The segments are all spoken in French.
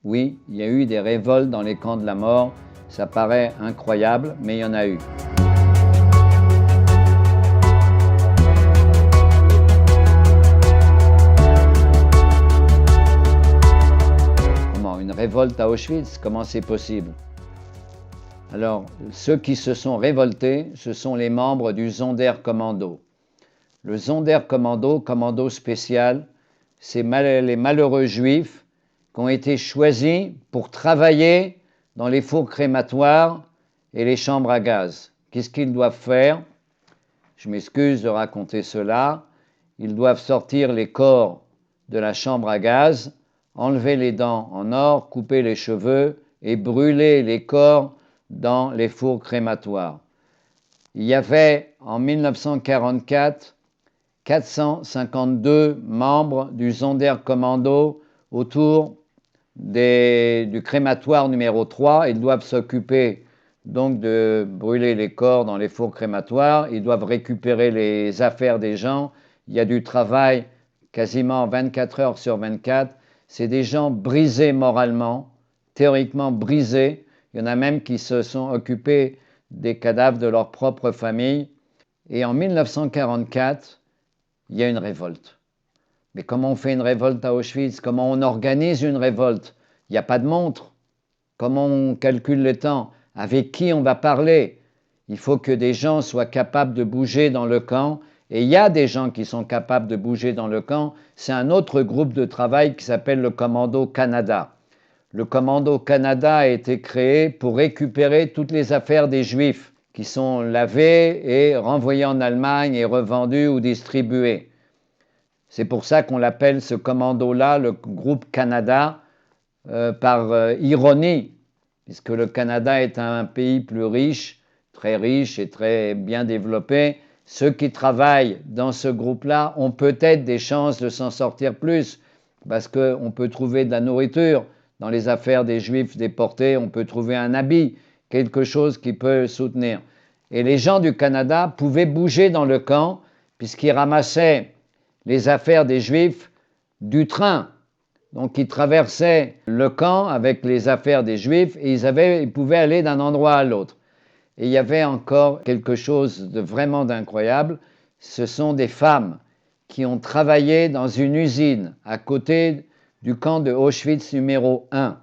Oui, il y a eu des révoltes dans les camps de la mort. Ça paraît incroyable, mais il y en a eu. Comment? Une révolte à Auschwitz? Comment c'est possible? Alors, ceux qui se sont révoltés, ce sont les membres du Sonderkommando. Le Sonderkommando, commando spécial, c'est les malheureux juifs qui ont été choisis pour travailler dans les fours crématoires et les chambres à gaz. Qu'est-ce qu'ils doivent faire? Je m'excuse de raconter cela. Ils doivent sortir les corps de la chambre à gaz, enlever les dents en or, couper les cheveux et brûler les corps dans les fours crématoires. Il y avait en 1944 452 membres du Sonderkommando autour du crématoire numéro 3. Ils doivent s'occuper donc de brûler les corps dans les fours crématoires. Ils doivent récupérer les affaires des gens. Il y a du travail quasiment 24 heures sur 24. C'est des gens brisés moralement, théoriquement brisés. Il y en a même qui se sont occupés des cadavres de leur propre famille. Et en 1944, il y a une révolte. Mais comment on fait une révolte à Auschwitz? Comment on organise une révolte? Il n'y a pas de montre. Comment on calcule le temps? Avec qui on va parler? Il faut que des gens soient capables de bouger dans le camp. Et il y a des gens qui sont capables de bouger dans le camp. C'est un autre groupe de travail qui s'appelle le Commando Canada. Le Commando Canada a été créé pour récupérer toutes les affaires des Juifs qui sont lavées et renvoyées en Allemagne et revendues ou distribuées. C'est pour ça qu'on l'appelle ce commando-là, le groupe Canada, par ironie, puisque le Canada est un pays plus riche et très bien développé. Ceux qui travaillent dans ce groupe-là ont peut-être des chances de s'en sortir plus, parce qu'on peut trouver de la nourriture. Dans les affaires des Juifs déportés, on peut trouver un habit, quelque chose qui peut soutenir. Et les gens du Canada pouvaient bouger dans le camp, puisqu'ils ramassaient les affaires des Juifs du train. Donc ils traversaient le camp avec les affaires des Juifs et ils pouvaient aller d'un endroit à l'autre. Et il y avait encore quelque chose de vraiment d'incroyable. Ce sont des femmes qui ont travaillé dans une usine à côté du camp de Auschwitz numéro 1.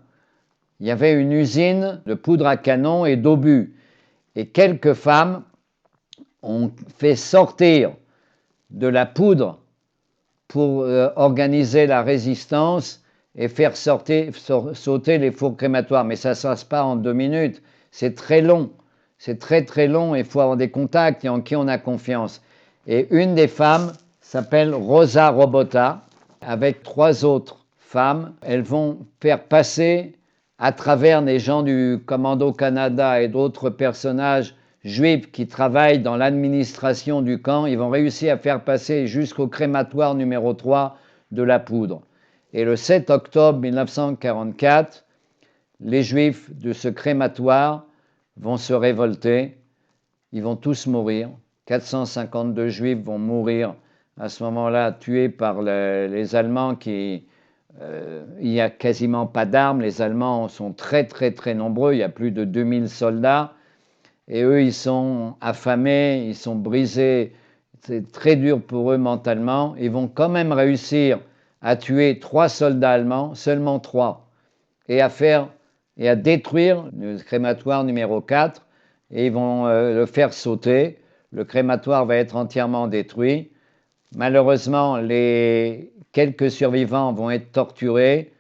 Il y avait une usine de poudre à canon et d'obus. Et quelques femmes ont fait sortir de la poudre pour organiser la résistance et faire sauter les fours crématoires. Mais ça ne se passe pas en 2 minutes. C'est très long. C'est très très long et il faut avoir des contacts et en qui on a confiance. Et une des femmes s'appelle Rosa Robota, avec 3 autres femmes. Elles vont faire passer à travers les gens du Commando Canada et d'autres personnages juifs qui travaillent dans l'administration du camp, ils vont réussir à faire passer jusqu'au crématoire numéro 3 de la poudre. Et le 7 octobre 1944, les juifs de ce crématoire vont se révolter, ils vont tous mourir. 452 juifs vont mourir à ce moment-là, tués par les Allemands il n'y a quasiment pas d'armes, les Allemands sont très très très nombreux, il y a plus de 2000 soldats, et eux ils sont affamés, ils sont brisés, c'est très dur pour eux mentalement, ils vont quand même réussir à tuer 3 soldats allemands, seulement 3, et à détruire le crématoire numéro 4, et ils vont le faire sauter. Le crématoire va être entièrement détruit. Malheureusement, les quelques survivants vont être torturés,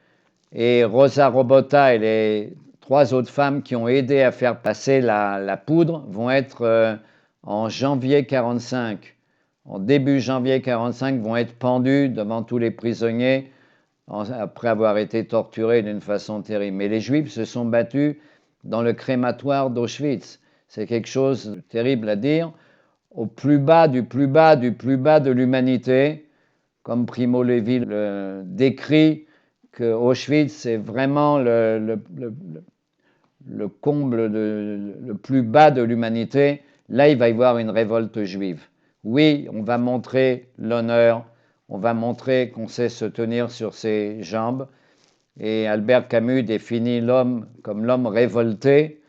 et Rosa Robota et les 3 autres femmes qui ont aidé à faire passer la poudre vont être en janvier 45, en début janvier 45, vont être pendues devant tous les prisonniers après avoir été torturés d'une façon terrible. Mais les Juifs se sont battus dans le crématoire d'Auschwitz. C'est quelque chose de terrible à dire. Au plus bas du plus bas du plus bas de l'humanité, comme Primo Levi le décrit, que Auschwitz c'est vraiment le comble, le plus bas de l'humanité. Là, il va y avoir une révolte juive. Oui, on va montrer l'honneur, on va montrer qu'on sait se tenir sur ses jambes, Et Albert Camus définit l'homme comme l'homme révolté.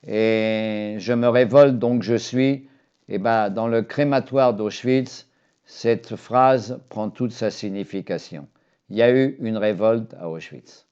Et je me révolte, donc je suis. Et ben, dans le crématoire d'Auschwitz, cette phrase prend toute sa signification. Il y a eu une révolte à Auschwitz.